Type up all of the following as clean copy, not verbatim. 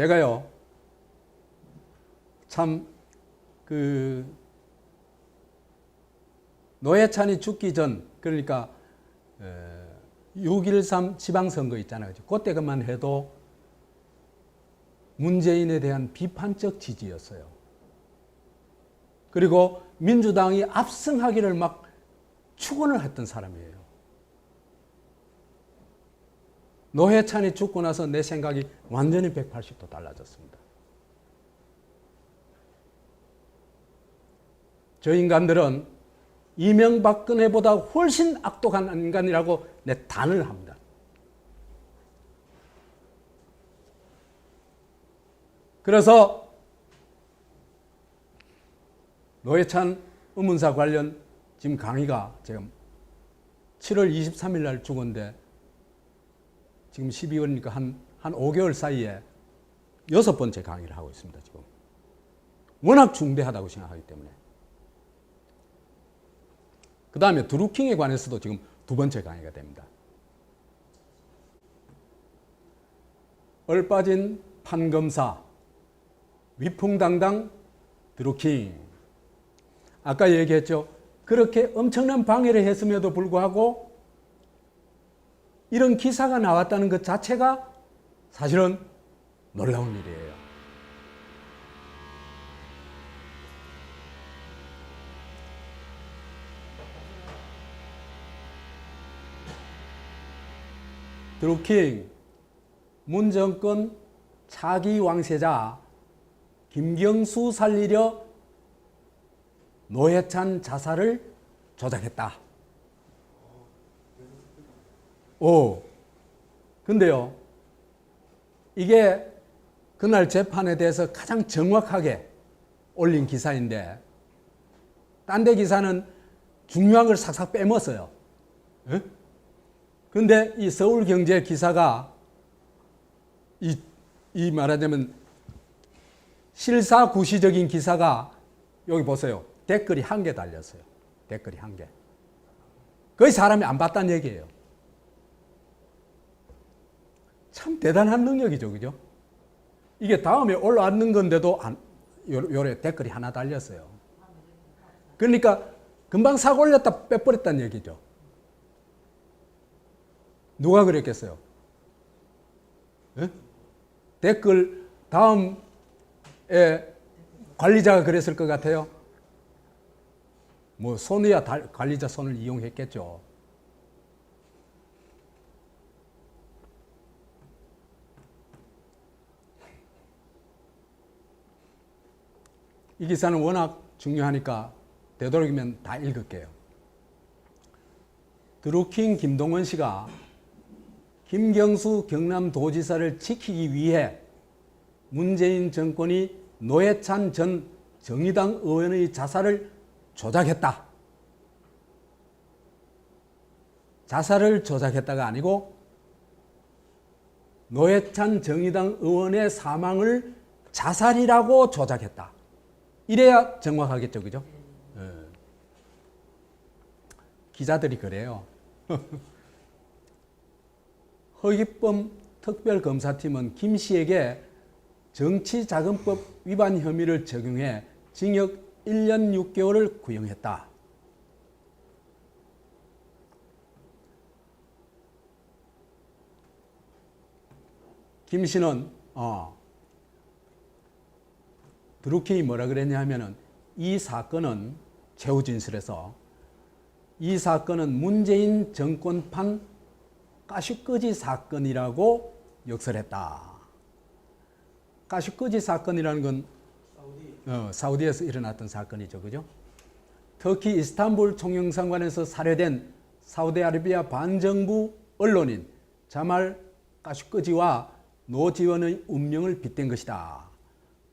제가요, 참, 노회찬이 죽기 전, 그러니까 6.13 지방선거 있잖아요. 그때만 해도 문재인에 대한 비판적 지지였어요. 그리고 민주당이 압승하기를 막 축원을 했던 사람이에요. 노회찬이 죽고 나서 내 생각이 완전히 180도 달라졌습니다. 저 인간들은 이명박근혜보다 훨씬 악독한 인간이라고 내 단을 합니다. 그래서 노회찬 의문사 관련 지금 강의가 지금 7월 23일 날 죽었는데 지금 12월이니까 한 5개월 사이에 6번째 강의를 하고 있습니다. 지금 워낙 중대하다고 생각하기 때문에. 그 다음에 드루킹에 관해서도 지금 2번째 강의가 됩니다. 얼빠진 판검사, 위풍당당 드루킹. 아까 얘기했죠. 그렇게 엄청난 방해를 했음에도 불구하고 이런 기사가 나왔다는 것 자체가 사실은 놀라운 일이에요. 드루킹, 문정권 차기 왕세자 김경수 살리려 노회찬 자살을 조작했다. 근데요, 이게 그날 재판에 대해서 가장 정확하게 올린 기사인데, 딴 데 기사는 중요한 걸 싹싹 빼먹었어요. 근데 이 서울경제 기사가 이 말하자면 실사구시적인 기사가 여기 보세요. 댓글이 1개 달렸어요. 댓글이 1개. 거의 사람이 안 봤다는 얘기예요. 참 대단한 능력이죠. 그죠? 이게 다음에 올라왔는 건데도 요래 댓글이 하나 달렸어요. 그러니까 금방 사고 올렸다 빼버렸다는 얘기죠. 누가 그랬겠어요? 댓글 다음에 관리자가 그랬을 것 같아요. 뭐 손이야 관리자 손을 이용했겠죠. 이 기사는 워낙 중요하니까 되도록이면 다 읽을게요. 드루킹 김동원 씨가 김경수 경남도지사를 지키기 위해 문재인 정권이 노회찬 전 정의당 의원의 자살을 조작했다. 자살을 조작했다가 아니고 노회찬 정의당 의원의 사망을 자살이라고 조작했다. 이래야 정확하겠죠. 그죠? 기자들이 그래요. 허기범 특별검사팀은 김 씨에게 정치자금법 위반 혐의를 적용해 징역 1년 6개월을 구형했다. 김 씨는 드루킹이 뭐라 그랬냐 하면은 이 사건은 최후 진술에서 이 사건은 문재인 정권판 가슈끄지 사건이라고 역설했다. 가슈끄지 사건이라는 건 사우디에서 일어났던 사건이죠. 그죠? 터키 이스탄불 총영상관에서 살해된 사우디아라비아 반정부 언론인 자말 가슈끄지와 노지원의 운명을 빗댄 것이다.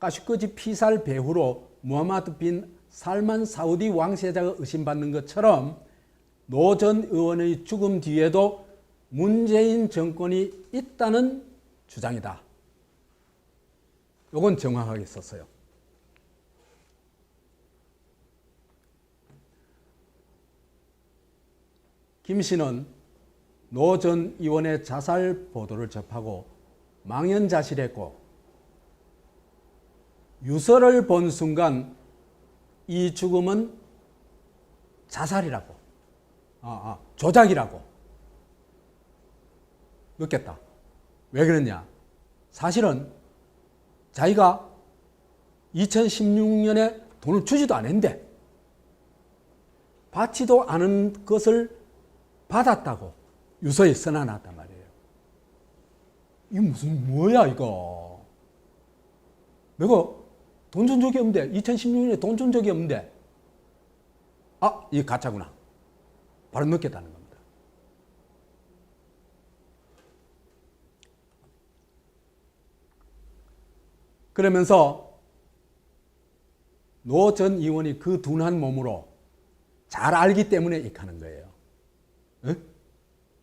가슈끄지 피살 배후로 무하마드 빈 살만 사우디 왕세자가 의심받는 것처럼 노 전 의원의 죽음 뒤에도 문재인 정권이 있다는 주장이다. 이건 정확하게 썼어요. 김 씨는 노 전 의원의 자살 보도를 접하고 망연자실했고 유서를 본 순간 이 죽음은 자살이라고, 조작이라고 느꼈다. 왜 그랬냐? 사실은 자기가 2016년에 돈을 주지도 않았는데 받지도 않은 것을 받았다고 유서에 써놔놨단 말이에요. 이게 무슨 뭐야 이거. 내가 돈 준 적이 없는데 2016년에 돈 준 적이 없는데 이게 가짜구나. 바로 느꼈다는 겁니다. 그러면서 노 전 의원이 그 둔한 몸으로 잘 알기 때문에 이렇게 하는 거예요. 응?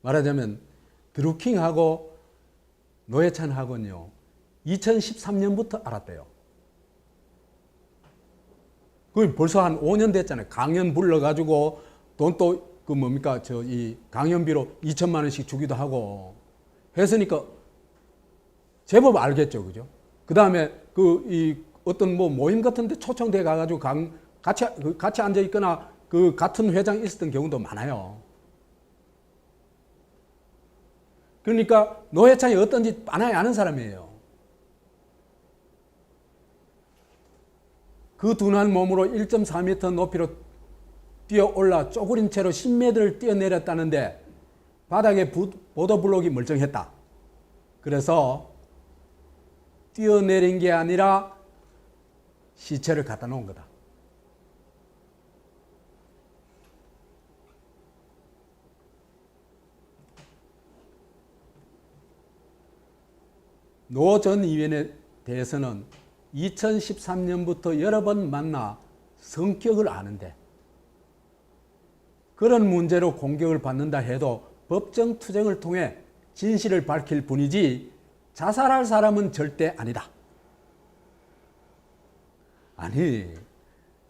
말하자면 드루킹하고 노회찬하고는요 2013년부터 알았대요. 그 벌써 한 5년 됐잖아요. 강연 불러가지고 돈 또 그 뭡니까 이 강연비로 2천만 원씩 주기도 하고 했으니까 제법 알겠죠, 그죠? 그 다음에 이 어떤 뭐 모임 같은데 초청돼 가가지고 같이 앉아 있거나 그 같은 회장이 있었던 경우도 많아요. 그러니까 노회찬이 어떤지 빤하게 아는 사람이에요. 그 둔한 몸으로 1.4m 높이로 뛰어올라 쪼그린 채로 10m를 뛰어내렸다는데 바닥에 보도블록이 멀쩡했다. 그래서 뛰어내린 게 아니라 시체를 갖다 놓은 거다. 노 전 의원에 대해서는 2013년부터 여러 번 만나 성격을 아는데 그런 문제로 공격을 받는다 해도 법정 투쟁을 통해 진실을 밝힐 뿐이지 자살할 사람은 절대 아니다. 아니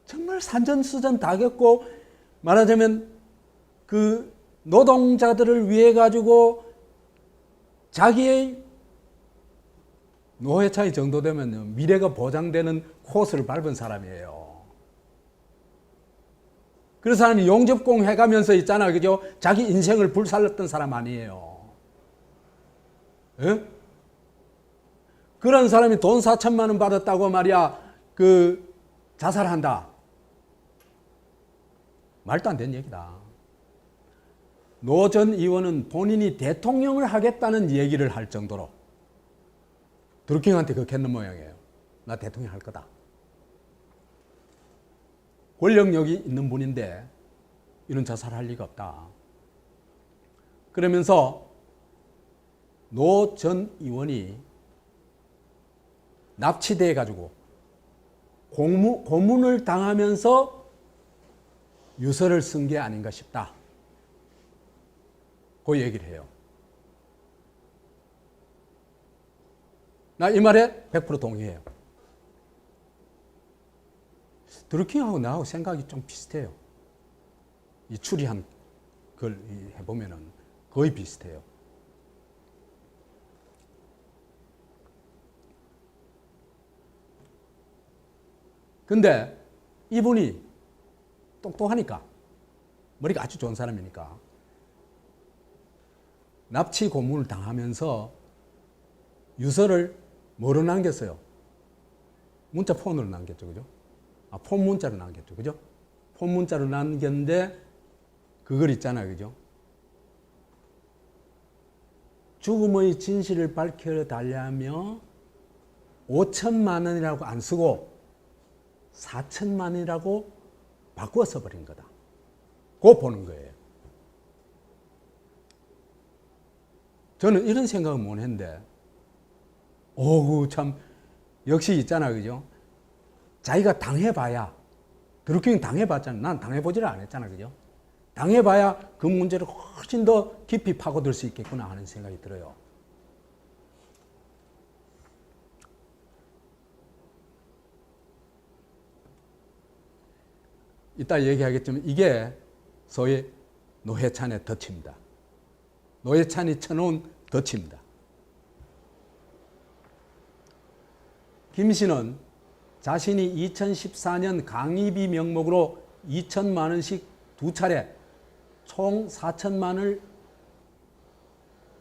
정말 산전수전 다 겪고 말하자면 그 노동자들을 위해 가지고 자기의 노회찬이 정도 되면 미래가 보장되는 코스를 밟은 사람이에요. 그래서 한 용접공 해가면서 있잖아, 그죠? 자기 인생을 불살랐던 사람 아니에요. 에? 그런 사람이 돈 4천만 원 받았다고 말이야, 자살한다. 말도 안 되는 얘기다. 노 전 의원은 본인이 대통령을 하겠다는 얘기를 할 정도로 드루킹한테 그렇게 했는 모양이에요. 나 대통령 할 거다. 권력력이 있는 분인데 이런 자살을 할 리가 없다. 그러면서 노 전 의원이 납치돼 가지고 고문을 당하면서 유서를 쓴 게 아닌가 싶다. 그 얘기를 해요. 나 이 말에 100% 동의해요. 드루킹하고 나하고 생각이 좀 비슷해요. 이 추리한 걸 해보면은 거의 비슷해요. 근데 이분이 똑똑하니까, 머리가 아주 좋은 사람이니까 납치 고문을 당하면서 유서를 뭐로 남겼어요? 문자 폰으로 남겼죠, 그죠? 폰 문자로 남겼죠, 그죠? 폰 문자로 남겼는데 그걸 있잖아요, 그죠? 죽음의 진실을 밝혀달라며 5천만 원이라고 안 쓰고 4천만 원이라고 바꾸어 써버린 거다. 그거 보는 거예요. 저는 이런 생각을 못 했는데, 참, 역시 있잖아, 그죠? 자기가 당해봐야, 드루킹 당해봤잖아. 난 당해보지를 않았잖아, 그죠? 당해봐야 그 문제를 훨씬 더 깊이 파고들 수 있겠구나 하는 생각이 들어요. 이따 얘기하겠지만 이게 소위 노회찬의 덫입니다. 노회찬이 쳐놓은 덫입니다. 김 씨는 자신이 2014년 강의비 명목으로 2천만 원씩 두 차례 총 4천만 원을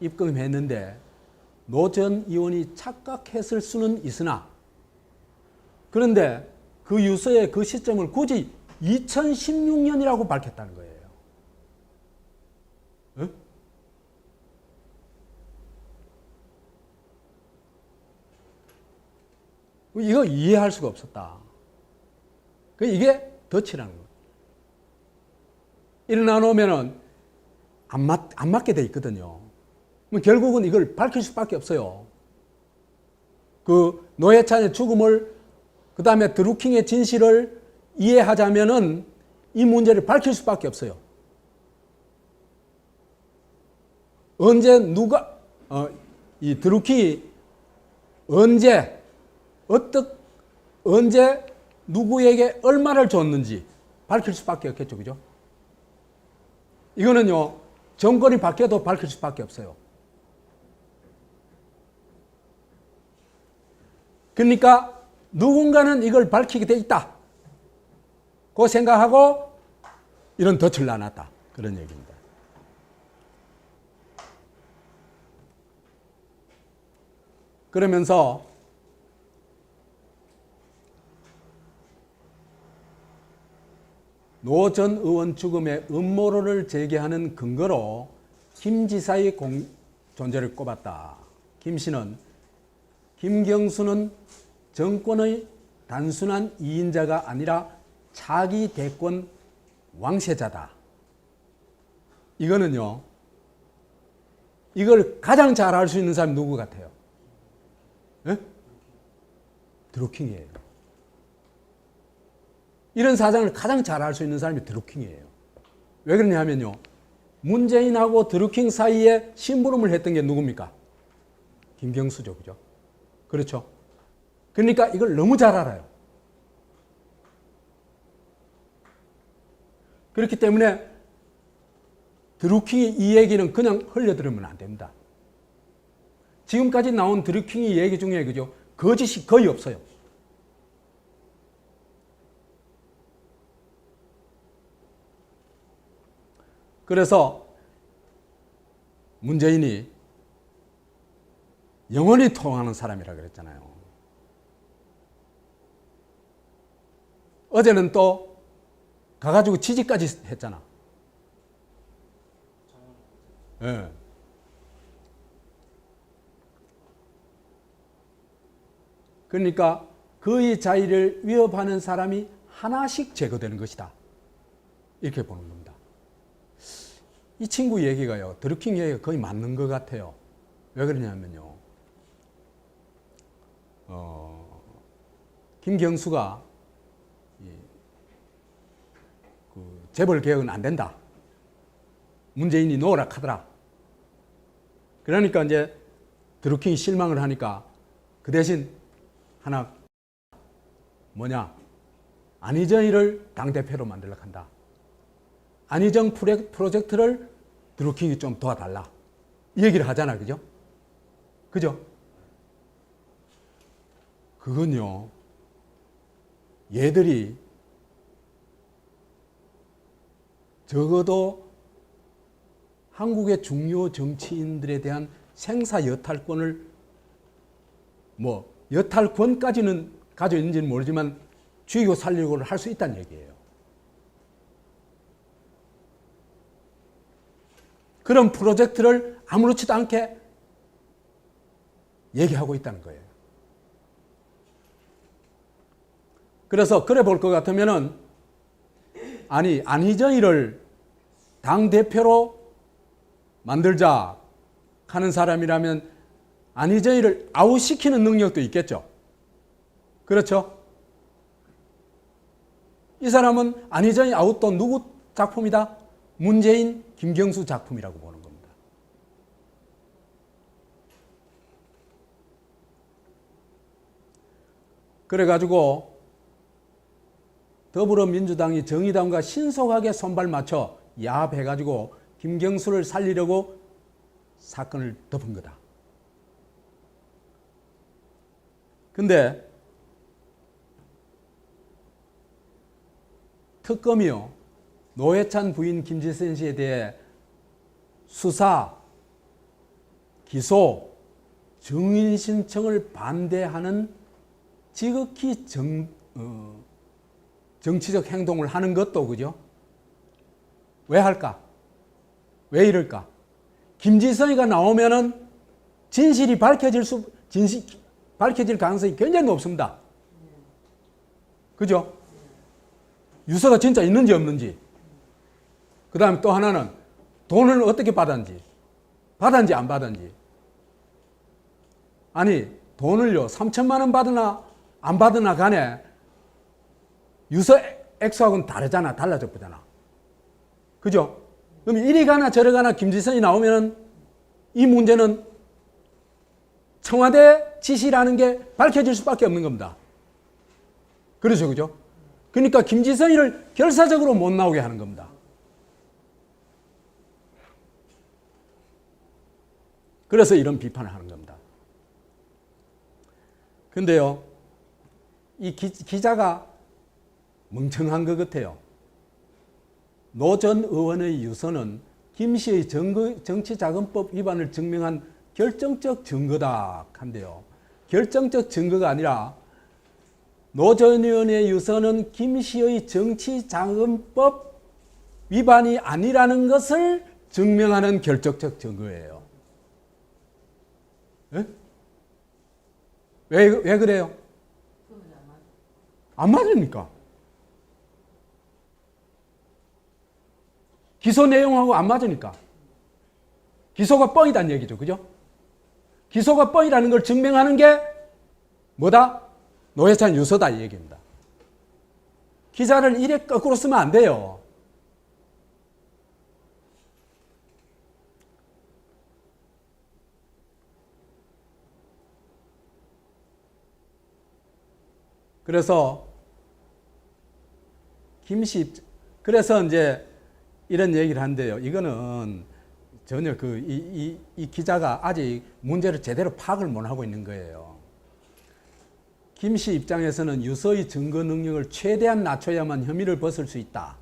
입금했는데 노 전 의원이 착각했을 수는 있으나 그런데 그 유서의 그 시점을 굳이 2016년이라고 밝혔다는 거예요. 어? 이거 이해할 수가 없었다. 이게 덫이라는 거예요. 일어나 놓으면은 안 맞게 돼 있거든요. 결국은 이걸 밝힐 수밖에 없어요. 그 노회찬의 죽음을 그 다음에 드루킹의 진실을 이해하자면은 이 문제를 밝힐 수밖에 없어요. 언제 누가 이 드루킹이 언제 누구에게 얼마를 줬는지 밝힐 수밖에 없겠죠, 그죠? 이거는요 정권이 바뀌어도 밝힐 수밖에 없어요. 그러니까 누군가는 이걸 밝히게 돼 있다. 그 생각하고 이런 덫을 놔놨다. 그런 얘기입니다. 그러면서 노 전 의원 죽음의 음모론을 제기하는 근거로 김 지사의 존재를 꼽았다. 김 씨는 김경수는 정권의 단순한 이인자가 아니라 차기 대권 왕세자다. 이거는요, 이걸 가장 잘 알 수 있는 사람이 누구 같아요? 에? 드루킹이에요. 이런 사정을 가장 잘 알 수 있는 사람이 드루킹이에요. 왜 그러냐 하면요, 문재인하고 드루킹 사이에 심부름을 했던 게 누굽니까? 김경수죠, 그죠? 그렇죠? 그러니까 이걸 너무 잘 알아요. 그렇기 때문에 드루킹이 이 얘기는 그냥 흘려들으면 안 됩니다. 지금까지 나온 드루킹이 얘기 중에 그죠? 거짓이 거의 없어요. 그래서 문재인이 영원히 통하는 사람이라 그랬잖아요. 어제는 또 가가지고 지지까지 했잖아. 네. 그러니까 그의 자유를 위협하는 사람이 하나씩 제거되는 것이다. 이렇게 보는 겁니다. 이 친구 얘기가요, 드루킹 얘기가 거의 맞는 것 같아요. 왜 그러냐면요, 김경수가 재벌 개혁은 안 된다. 문재인이 놓으라 하더라. 그러니까 이제 드루킹이 실망을 하니까 그 대신 하나 뭐냐, 안희정이를 당대표로 만들려고 한다. 안희정 프로젝트를 드루킹이 좀 도와달라. 이 얘기를 하잖아, 그죠? 그죠? 그건요, 얘들이 적어도 한국의 중요 정치인들에 대한 생사 여탈권을 여탈권까지는 가지고 있는지는 모르지만 죽이고 살리고를 할 수 있다는 얘기예요. 그런 프로젝트를 아무렇지도 않게 얘기하고 있다는 거예요. 그래서 그래 볼 것 같으면은 안희정이를 당대표로 만들자 하는 사람이라면 안희정이를 아웃시키는 능력도 있겠죠. 그렇죠? 이 사람은 안희정이 아웃도 누구 작품이다? 문재인, 김경수 작품이라고 보는 겁니다. 그래가지고 더불어민주당이 정의당과 신속하게 손발 맞춰 야합해가지고 김경수를 살리려고 사건을 덮은 거다. 근데 특검이요, 노회찬 부인 김지선 씨에 대해 수사, 기소, 증인 신청을 반대하는 지극히 정치적 행동을 하는 것도, 그죠? 왜 할까? 왜 이럴까? 김지선이가 나오면은 진실이 밝혀질 가능성이 굉장히 높습니다. 그죠? 유서가 진짜 있는지 없는지. 그 다음에 또 하나는 돈을 어떻게 받았는지 안 받았는지. 아니, 돈을요, 3천만 원 받으나 안 받으나 간에 유서 액수하고는 다르잖아. 달라져 보잖아. 그죠? 그럼 이리 가나 저리 가나 김지선이 나오면 이 문제는 청와대 지시라는 게 밝혀질 수밖에 없는 겁니다. 그렇죠, 그죠? 그러니까 김지선이를 결사적으로 못 나오게 하는 겁니다. 그래서 이런 비판을 하는 겁니다. 근데요, 이 기자가 멍청한 것 같아요. 노 전 의원의 유서는 김 씨의 정치자금법 위반을 증명한 결정적 증거다 한데요. 결정적 증거가 아니라 노 전 의원의 유서는 김 씨의 정치자금법 위반이 아니라는 것을 증명하는 결정적 증거예요. 네? 왜 그래요? 안 맞으니까. 기소 내용하고 안 맞으니까. 기소가 뻥이란 얘기죠. 그죠? 기소가 뻥이라는 걸 증명하는 게 뭐다? 노회찬 유서다 이 얘기입니다. 기자를 이래 거꾸로 쓰면 안 돼요. 그래서 그래서 이제 이런 얘기를 한대요. 이거는 전혀 이 기자가 아직 문제를 제대로 파악을 못 하고 있는 거예요. 김 씨 입장에서는 유서의 증거 능력을 최대한 낮춰야만 혐의를 벗을 수 있다.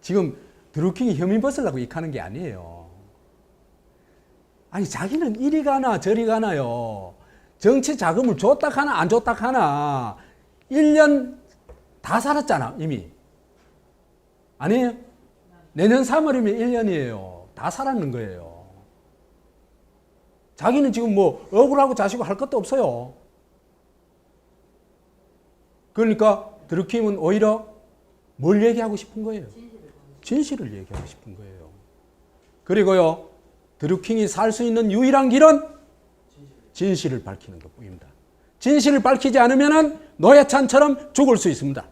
지금 드루킹이 혐의 벗으려고 이카는 게 아니에요. 아니, 자기는 이리 가나 저리 가나요. 정치 자금을 줬다 하나 안 줬다 하나 1년 다 살았잖아 이미. 아니에요? 내년 3월이면 1년이에요. 다 살았는 거예요. 자기는 지금 뭐 억울하고 자시고 할 것도 없어요. 그러니까 드루킹은 오히려 뭘 얘기하고 싶은 거예요? 진실을 얘기하고 싶은 거예요. 그리고요, 드루킹이 살 수 있는 유일한 길은 진실을 밝히는 것뿐입니다. 진실을 밝히지 않으면 노회찬처럼 죽을 수 있습니다.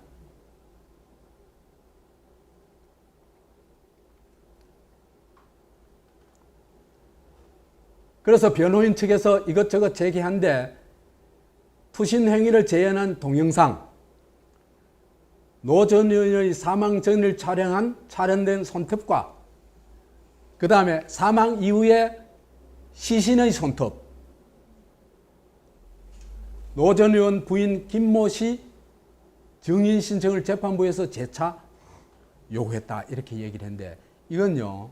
그래서 변호인 측에서 이것저것 제기한데 투신 행위를 재현한 동영상, 노 전 의원의 사망 전을 촬영된 손톱과 그 다음에 사망 이후에 시신의 손톱, 노 전 의원 부인 김모 씨 증인 신청을 재판부에서 재차 요구했다 이렇게 얘기를 했는데 이건요,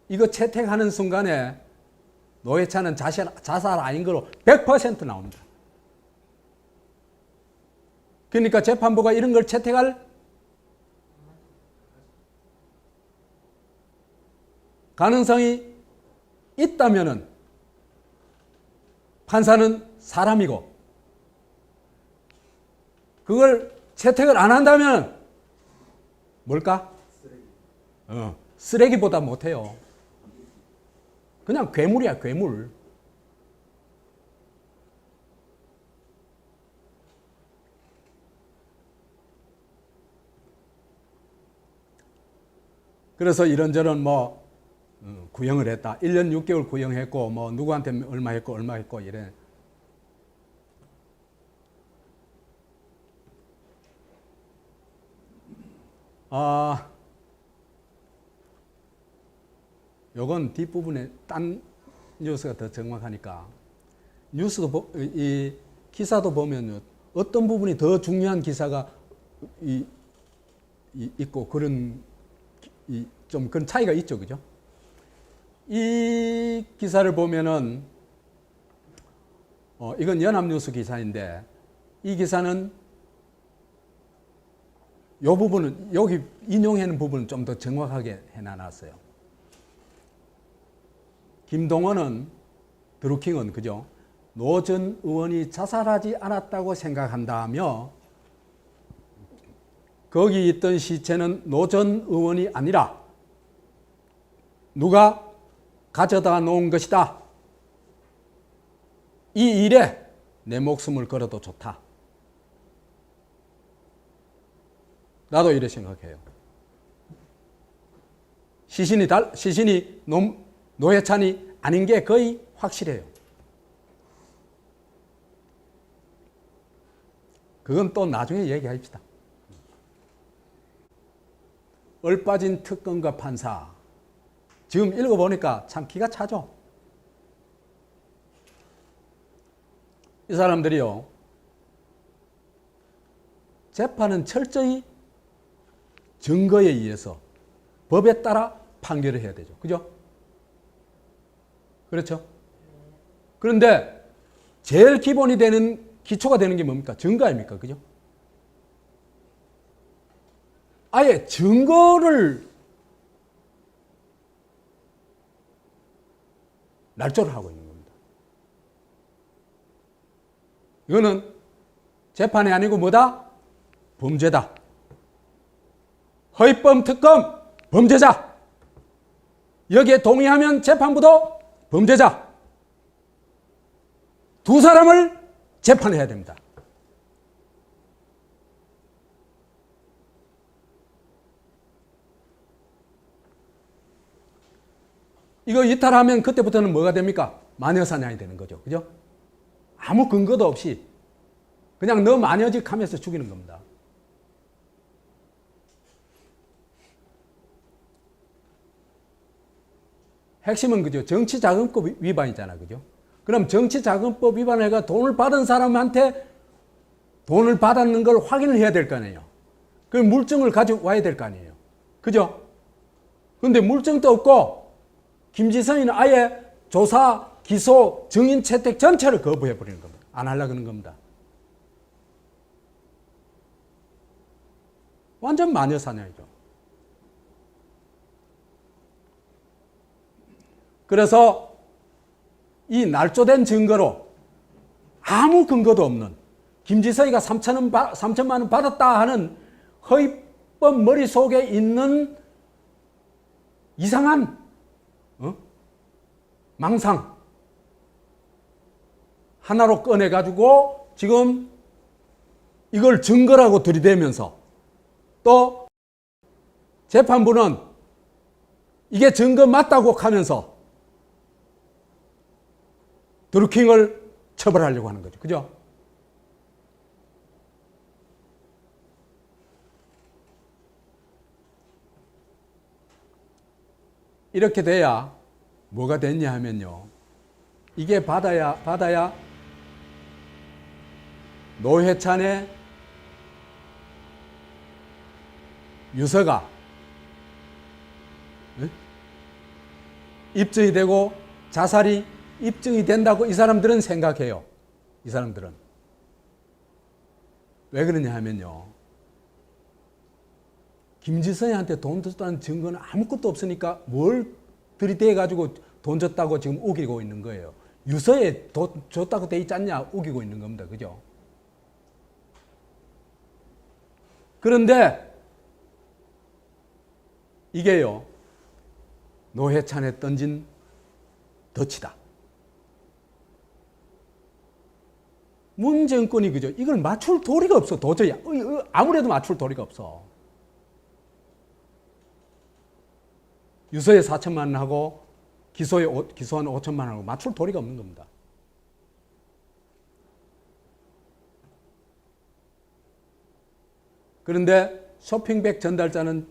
이거 채택하는 순간에 노회찬은 자살 아닌 거로 100% 나옵니다. 그러니까 재판부가 이런 걸 채택할 가능성이 있다면은 판사는 사람이고 그걸 채택을 안 한다면 뭘까? 쓰레기보다 못해요. 그냥 괴물이야, 괴물. 그래서 이런저런 구형을 했다. 1년 6개월 구형했고, 누구한테 얼마 했고, 이래. 요건 뒷부분에 딴 뉴스가 더 정확하니까. 이 기사도 보면 어떤 부분이 더 중요한 기사가 있고 그런 좀 그런 차이가 있죠, 그죠? 이 기사를 보면은 이건 연합뉴스 기사인데 이 기사는 이 부분은 여기 인용하는 부분은 좀 더 정확하게 해놔놨어요. 김동원은 드루킹은 그죠? 노 전 의원이 자살하지 않았다고 생각한다며 거기 있던 시체는 노 전 의원이 아니라 누가 가져다 놓은 것이다. 이 일에 내 목숨을 걸어도 좋다. 나도 이래 생각해요. 시신이 노회찬이 아닌 게 거의 확실해요. 그건 또 나중에 얘기합시다. 얼빠진 특검과 판사. 지금 읽어보니까 참 기가 차죠. 이 사람들이요. 재판은 철저히 증거에 의해서 법에 따라 판결을 해야 되죠. 그죠? 그렇죠? 그런데 제일 기본이 되는 기초가 되는 게 뭡니까? 증거 아닙니까? 그죠? 아예 증거를 날조를 하고 있는 겁니다. 이거는 재판이 아니고 뭐다? 범죄다. 허위범 특검 범죄자. 여기에 동의하면 재판부도 범죄자. 두 사람을 재판해야 됩니다. 이거 이탈하면 그때부터는 뭐가 됩니까? 마녀사냥이 되는 거죠. 그죠? 아무 근거도 없이 그냥 너 마녀직 하면서 죽이는 겁니다. 핵심은 그죠? 정치자금법 위반이잖아. 그죠? 그럼 정치자금법 위반을 해가 돈을 받은 사람한테 돈을 받았는 걸 확인을 해야 될 거 아니에요. 그 물증을 가져와야 될 거 아니에요. 그죠? 근데 물증도 없고 김지성이는 아예 조사, 기소, 증인 채택 전체를 거부해버리는 겁니다. 안 하려고 하는 겁니다. 완전 마녀사냥이죠. 그래서 이 날조된 증거로 아무 근거도 없는 김지성이가 3천만 원 받았다 하는 허위법 머릿속에 있는 이상한 망상 하나로 꺼내가지고 지금 이걸 증거라고 들이대면서 또 재판부는 이게 증거 맞다고 하면서 드루킹을 처벌하려고 하는 거죠. 그죠? 이렇게 돼야 뭐가 됐냐 하면요. 이게 받아야 노회찬의 유서가 입증이 되고 자살이 입증이 된다고 이 사람들은 생각해요. 이 사람들은. 왜 그러냐 하면요. 김지성한테 돈 줬다는 증거는 아무것도 없으니까 뭘 들이대가지고 돈 줬다고 지금 우기고 있는 거예요. 유서에 돈 줬다고 돼 있지 않냐 우기고 있는 겁니다. 그죠? 그런데 이게요. 노회찬에 던진 덫이다. 문 정권이 그죠? 이걸 맞출 도리가 없어. 도저히 아무래도 맞출 도리가 없어. 유서에 4천만 원 하고 기소한 5천만 원 하고 맞출 도리가 없는 겁니다. 그런데 쇼핑백 전달자는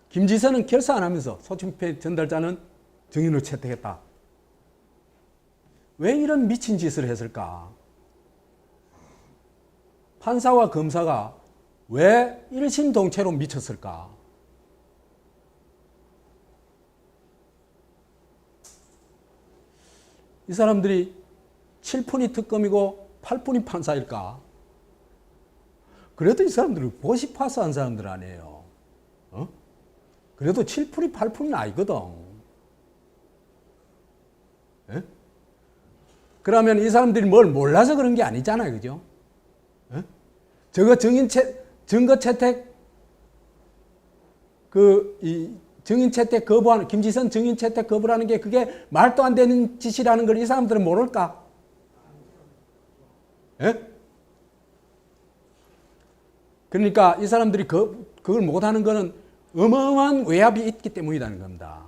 김지선은 결사 안 하면서 쇼핑백 전달자는 증인을 채택했다. 왜 이런 미친 짓을 했을까? 판사와 검사가 왜 일심동체로 미쳤을까? 이 사람들이 7푼이 특검이고 8푼이 판사일까? 그래도 이 사람들은 보시 파스한 사람들 아니에요. 어? 그래도 7푼이 8푼은 아니거든. 예? 그러면 이 사람들이 뭘 몰라서 그런 게 아니잖아요. 그죠? 예? 저거 증거 채택, 증인 채택 거부하는, 김지선 증인 채택 거부라는 게 그게 말도 안 되는 짓이라는 걸 이 사람들은 모를까? 예? 그러니까 이 사람들이 그걸 못하는 거는 어마어마한 외압이 있기 때문이라는 겁니다.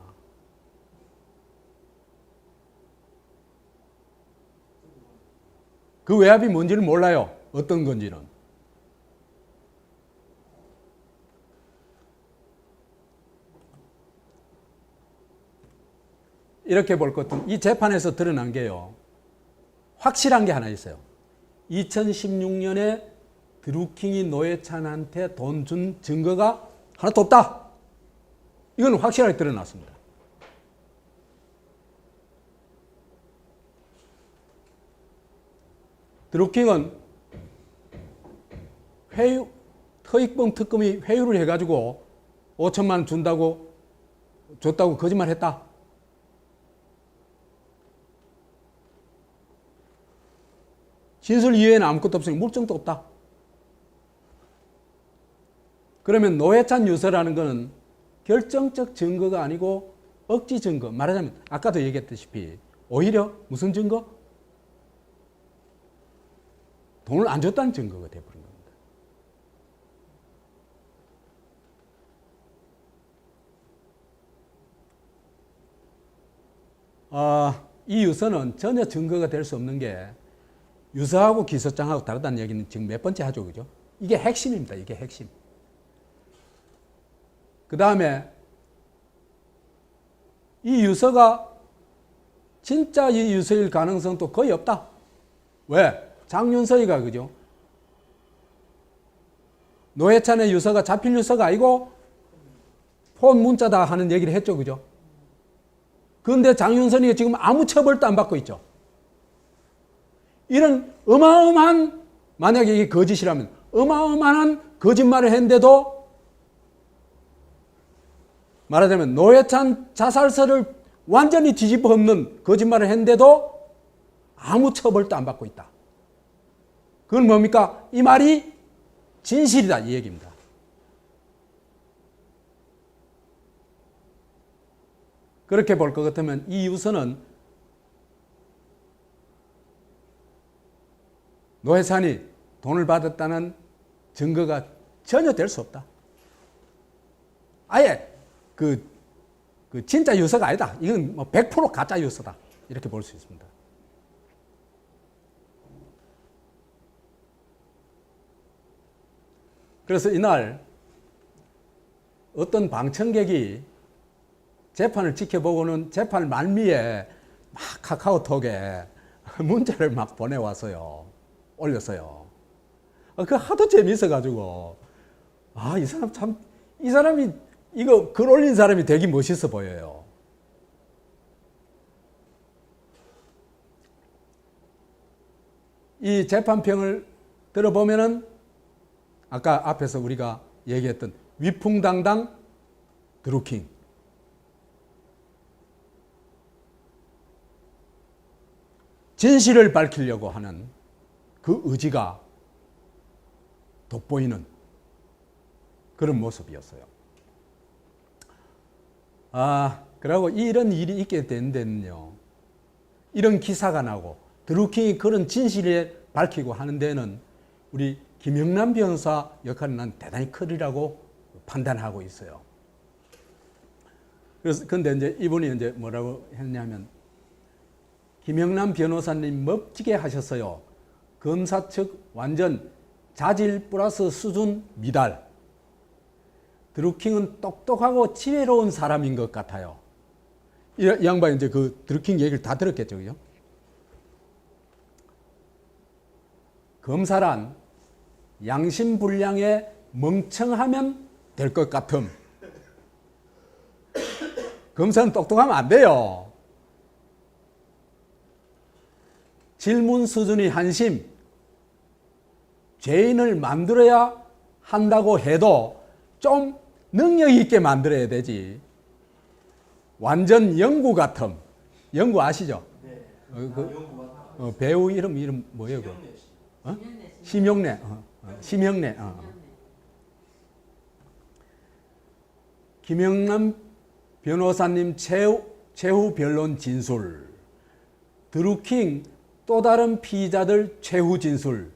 그 외압이 뭔지는 몰라요. 어떤 건지는. 이렇게 볼 것은 이 재판에서 드러난 게요. 확실한 게 하나 있어요. 2016년에 드루킹이 노회찬한테 돈 준 증거가 하나도 없다. 이건 확실하게 드러났습니다. 드루킹은 허익범 특검이 회유를 해가지고 5천만 원 줬다고 거짓말했다. 진술 이외에는 아무것도 없으니 물증도 없다. 그러면 노회찬 유서라는 것은 결정적 증거가 아니고 억지 증거. 말하자면 아까도 얘기했다시피 오히려 무슨 증거? 돈을 안 줬다는 증거가 되어버린 겁니다. 이 유서는 전혀 증거가 될 수 없는 게 유서하고 기소장하고 다르다는 얘기는 지금 몇 번째 하죠. 그죠? 이게 핵심입니다. 이게 핵심. 그 다음에 이 유서가 진짜 이 유서일 가능성도 거의 없다. 왜? 장윤서이가 그죠? 노회찬의 유서가 자필 유서가 아니고 폰 문자다 하는 얘기를 했죠. 그죠? 그런데 장윤선이 지금 아무 처벌도 안 받고 있죠. 이런 어마어마한, 만약에 이게 거짓이라면 어마어마한 거짓말을 했는데도 말하자면 노회찬 자살서를 완전히 뒤집어 엎는 거짓말을 했는데도 아무 처벌도 안 받고 있다. 그건 뭡니까? 이 말이 진실이다 이 얘기입니다. 그렇게 볼 것 같으면 이 유서는 노회찬이 돈을 받았다는 증거가 전혀 될 수 없다. 아예 그 진짜 유서가 아니다. 이건 뭐 100% 가짜 유서다. 이렇게 볼 수 있습니다. 그래서 이날 어떤 방청객이 재판을 지켜보고는 재판 말미에 막 카카오톡에 문자를 막 보내왔어요. 올렸어요. 그 하도 재미있어가지고 이 사람 참, 이 사람이 이거 글 올린 사람이 되게 멋있어 보여요. 이 재판평을 들어보면은 아까 앞에서 우리가 얘기했던 위풍당당 드루킹, 진실을 밝히려고 하는 그 의지가 돋보이는 그런 모습이었어요. 그리고 이런 일이 있게 된 데는요, 이런 기사가 나고 드루킹이 그런 진실을 밝히고 하는 데는 우리 김영남 변호사 역할은 난 대단히 크리라고 판단하고 있어요. 그래서 근데 이제 이분이 이제 뭐라고 했냐면, 김영남 변호사님 멋지게 하셨어요. 검사 측 완전 자질 플러스 수준 미달. 드루킹은 똑똑하고 지혜로운 사람인 것 같아요. 이 양반이 이제 그 드루킹 얘기를 다 들었겠죠, 그죠? 검사란 양심불량의 멍청하면 될 것 같음. 검사는 똑똑하면 안 돼요. 질문 수준이 한심. 죄인을 만들어야 한다고 해도 좀 능력 있게 만들어야 되지. 완전 영구 같음. 영구 아시죠? 네. 배우 이름 뭐예요? 심형래. 심형래. 김영남 변호사님 최후 변론 진술. 드루킹 또 다른 피의자들 최후 진술.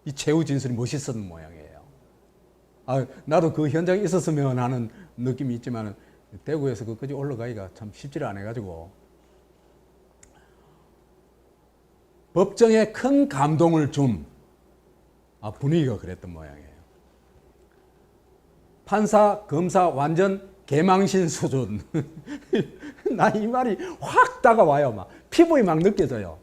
이 최후 진술이 멋있었던 모양이에요. 나도 그 현장에 있었으면 하는 느낌이 있지만 대구에서 그까지 올라가기가 참 쉽지를 않아가지고 법정에 큰 감동을 준 분위기가 그랬던 모양이에요. 판사, 검사 완전 개망신 수준. 나 이 말이 확 다가와요. 막 피부에 막 느껴져요.